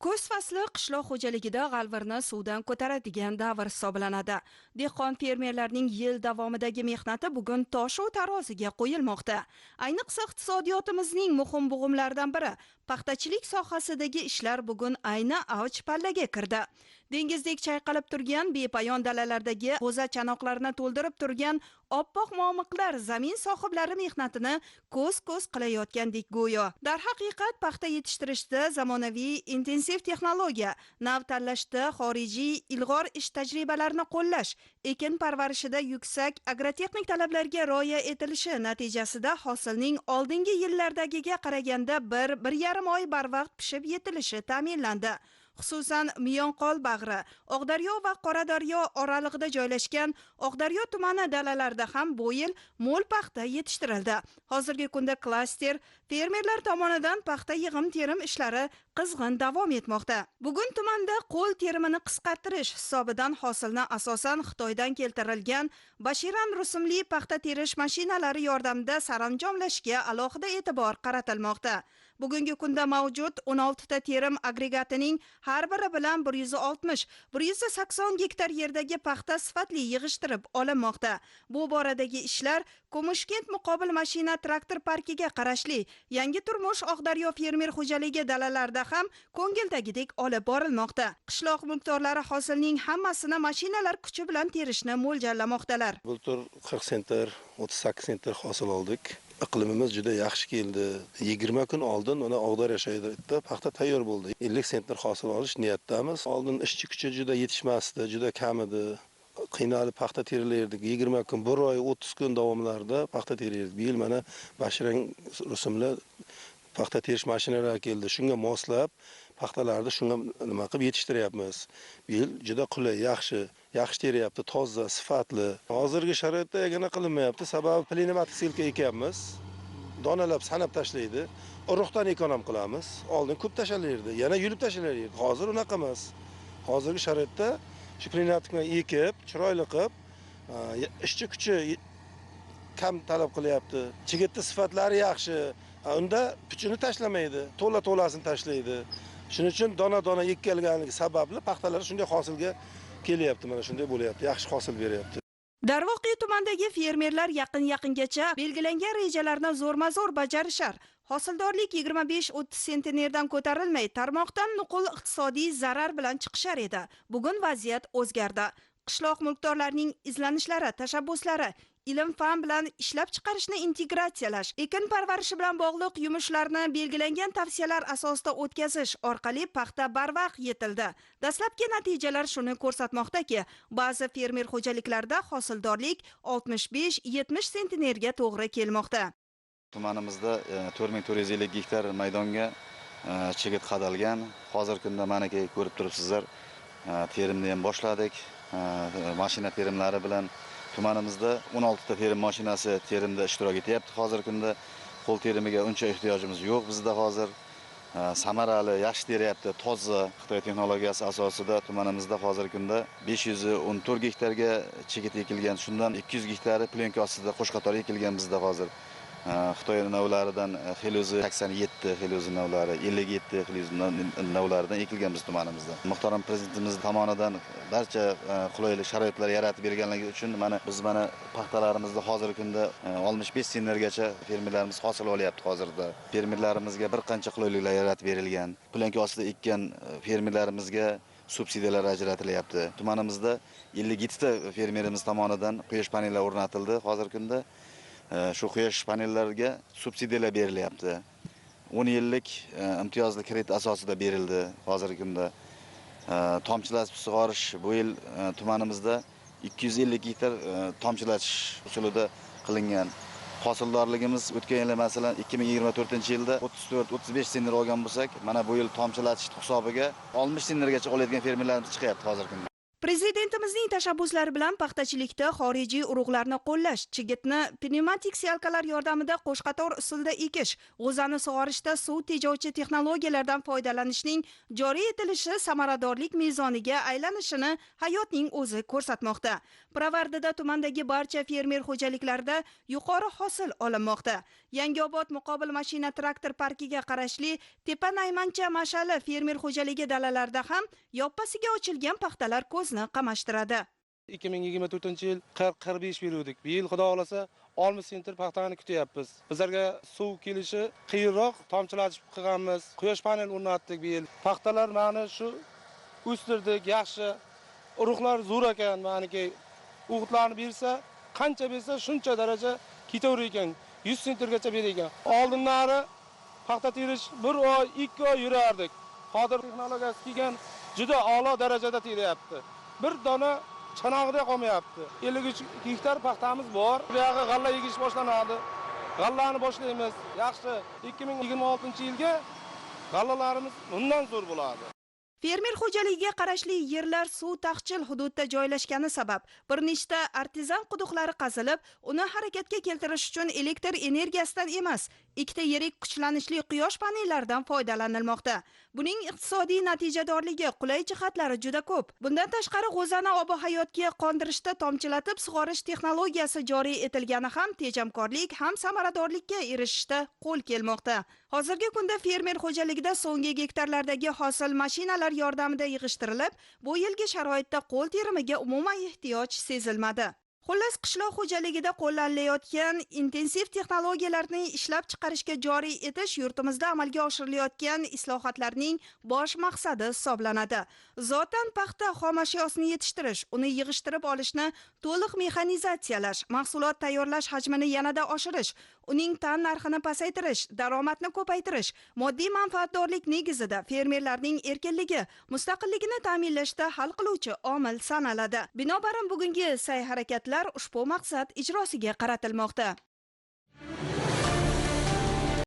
Kuz fasli qishloq xo'jaligida g'alvirni suvdan ko'taradigan davr hisoblanadi. Dehqon fermerlarning yil davomidagi mehnati bugun toshu taroziga qo'yilmoqda. Ayniqsa iqtisodiyotimizning muhim bo'g'imlaridan biri paxtachilik sohasidagi ishlar bugun ayni avj pallaga kirdi. Dengizdek chayqalib turgan bepayon dalalardagi g'o'za chanoqlarini to'ldirib turgan oppoq momiqlar zamin sohiblari mehnatini ko'z-ko'z qilayotgandek go'yo. Darhaqiqat paxta yetishtirishda zamonaviy intensiv texnologiya, nav tanlashda xorijiy ilg'or ish tajribalarini qo'llash, ekin parvarishida yuksak agrotexnik talablarga rioya etilishi natijasida hosilning oldingi yillardagiga qaraganda 1-1,5 oy barvaqt pishib yetilishi ta'minlandi. Xususan Miyonqol bag'ri, Oqdaryo va Qoradaryo oralig'ida joylashgan Oqdaryo tumani dalalarida ham bu yil mo'l paxta yetishtirildi. Hozirgi kunda klaster fermerlar tomonidan paxta yig'im-terim ishlari qizg'in davom etmoqda. Bugun tumanda qo'l terimini qisqartirish hisobidan hosilni asosan Xitoydan keltirilgan bashiran rusumli paxta terish mashinalari yordamida saranjomlashga alohida e'tibor qaratilmoqda. Bugungi kunda mavjud 16 ta terim agregatining har biri bilan 160-180 gektar yerdagi paxta sifatli yig'ishtirib olinmoqda. Bu boradagi ishlar Ko'mushkent muqobil mashina traktor parkiga qarashli Yangi Turmush Oqdaryo fermer xo'jaligi dalalarida ham ko'ngildagidek olib borilmoqda. Qishloq mulkdorlari hosilning hammasini mashinalar kuchi bilan terishni mo'ljallamoqdalar. Bultur 40 sentr, 38 sentr hosil oldik. Iqlimimiz juda yaxshi keldi. 20 kun oldin ona Oqdaryo shaharida paxta tayyor bo'ldi. 50 sentr hosil olish niyatdamiz. Oldin ishchi kuchi juda yetishmasdi, juda kam edi. Qiynalib paxta terilardik. 20 kun, 1 oy, 30 kun davomlarida paxta terilardik. Bu yil mana bashiran rusumli paxta terish mashinalari keldi. Shunga moslab paxtalarni shunga nima qilib yetishtiryapmiz. Bu yil juda qulay, yaxshi teryapti, toza, sifatli. Hozirgi sharoitda yagona qilinmayapti. Sababi pnevmatik silka ekyapmiz. Donalab sanab tashlaydi. Urug'dan ekonom qilamiz. Oldin ko'p tashalardi, yana yulib tashalardi. Hozir unaqa emas. Hozirgi sharoitda shu pnevmatikni ekib, chiroyli qilib, ishchi kuchi kam talab qilyapti. Chigitni sifatlari yaxshi. Unda puchini tashlamaydi, to'lasini tashlaydi. Shuning uchun dona-dona ekkalganligi sababli paxtalar shunday hosilga kelyapti, mana shunday bo'lyapti, yaxshi hosil beryapti. Darvoqe tumandagi fermerlar yaqin-yaqingacha belgilangan rejalarni zo'rma-zo'r bajarishar. Hosildorlik 25-30 sentnerdan ko'tarilmay, tarmoqdan nuqul iqtisodiy zarar bilan chiqishar edi. Bugun vaziyat o'zgardi. Qishloq mulkdorlarining izlanishlari, tashabbuslari ilm-fan bilan ishlab chiqarishni integratsiyalash, ekin parvarishi bilan bog'liq yumushlarni belgilangan tavsiyalar asosida o'tkazish orqali paxta barvaqt yetildi. Dastlabki natijalar shuni ko'rsatmoqdaki, ba'zi fermer xo'jaliklarda hosildorlik 65-70 sentnerga to'g'ri kelmoqda. Tumanimizda 4450 gektar maydonga chigit qadalgan. Hozirgi kunda mana ko'rib turibsizlar, terimni ham boshladik. Mashina terimlari bilan tumanimizda 16 ta terim mashinasi terimda ishtirok etyapti. Hozirgi kunda qo'l terimiga uncha ehtiyojimiz yo'q bizda hozir. Samarali, yaxshi teryapti, toza. Xitoy texnologiyasi asosida tumanimizda hozirgi kunda 514 gektarga chigit ekilgan. Shundan 200 gektari plyonka ostida qo'shqator ekilgan bizda hozir. Xitoy navlaridan Xeluzi 87, Xeluzi navlari 57, Xeluzi navlaridan ekilgan biz tumanimizda. Muhtaram prezidentimiz tomonidan barcha qulaylik sharoitlar yaratib berganligi uchun biz paxtalarimizni hozirgi kunda 65 sentnergacha fermerlarimiz hosil olyapti hozirda. Fermerlarimizga bir qancha qulayliklar yaratib berilgan. Plyonka ostida ekkan fermerlarimizga subsidiyalar ajratilyapti. Tumanimizda 57 ta fermerimiz tomonidan quyosh panellari o'rnatildi hozirgi kunda. Shu quyosh panellariga subsidiyalar berilyapti. 10 yillik imtiyozli kredit asosida berildi hozirgi kunda. Tomchilatib sug'orish bu yil tumanimizda 250 gektar tomchilatish usulida qilingan. Hosildorligimiz o'tgan yil masalan 2024-yilda 34-35 sentner olgan bo'lsak, mana bu yil tomchilatish hisobiga 60 sentnergacha oladigan fermerlarimiz chiqyapti hozirgi kunda. Prezidentimizning tashabbuslari bilan paxtachilikda xorijiy urug'larni qo'llash, chigitni pnevmatik syalkalar yordamida qo'shqator usulda ekish, g'o'zani sug'orishda suv tejovchi texnologiyalardan foydalanishning joriy etilishi samaradorlik mezoniga aylanishini hayotning o'zi ko'rsatmoqda. Pirovardida tumandagi barcha fermer xo'jaliklarida yuqori hosil olinmoqda. Yangiobod muqobil mashina traktor parkiga qarashli Tepa Naymancha mashali fermer xo'jaligi dalalarida ham yoppasiga ochilgan paxtalar ko'zni qamashtiradi. 2024-yil 40-45 beruvdik. Bu yil xudo xolasa 60 sentr paxtani kutyapmiz. Bizlarga suv kelishi qiyinroq, tomchilatib qilganmiz. Quyosh panel o'rnatdik bu yil. Paxtalar mana shu o'stirdik, yaxshi. Urug'lar zo'r ekan, meniki o'g'itlarni bersa, qancha bersa shuncha daraja ketaverar ekan. 100 sentrgacha berar ekan. Oldinlari paxta terish 1 oy, 2 oy yurardik. Hozir texnologiyasi kelgan juda a'lo darajada teryapti. Bir dona chanog'ida qolmayapti. 53 gektar paxtamiz bor. Bu yerga g'alla ekish boshlanadi. G'allani boshlaymiz. Yaxshi, 2026-yilga g'allalarimiz bundan zo'r bo'ladi. Fermer xo'jaligiga qarashli yerlar suv taqchil hududda joylashgani sabab bir nechta artezan quduqlari qazilib, uni harakatga keltirish uchun elektr energiyasidan emas, ikkita yirik kuchlanishli quyosh panellaridan foydalanilmoqda. Buning iqtisodiy natijadorligi, qulay jihatlari juda ko'p. Bundan tashqari g'o'zani ob-hayotga qondirishda tomchilatib sug'orish texnologiyasi joriy etilgani ham tejamkorlik, ham samaradorlikka erishishda qo'l kelmoqda. Hozirgi kunda fermer xo'jaligida so'nggi gektarlardagi hosil mashinalar yordamida yig'ishtirilib, bu yilgi sharoitda qo'l terimiga umuman ehtiyoj sezilmadi. Xullas, qishloq xo'jaligida qo'llanilayotgan intensiv texnologiyalarni ishlab chiqarishga joriy etish yurtimizda amalga oshirilayotgan islohotlarning bosh maqsadi hisoblanadi. Zotan paxta xomashyosini yetishtirish, uni yig'ishtirib olishni to'liq mexanizatsiyalash, mahsulot tayyorlash hajmini yanada oshirish, uning tan narxini pasaytirish, daromadni ko'paytirish, moddiy manfaatdorlik negizida fermerlarning erkinligi, mustaqilligini ta'minlashda hal qiluvchi omil sanaladi. Binobarin bugungi sa'y-harakatlar ushbu maqsad ijrosiga qaratilmoqda.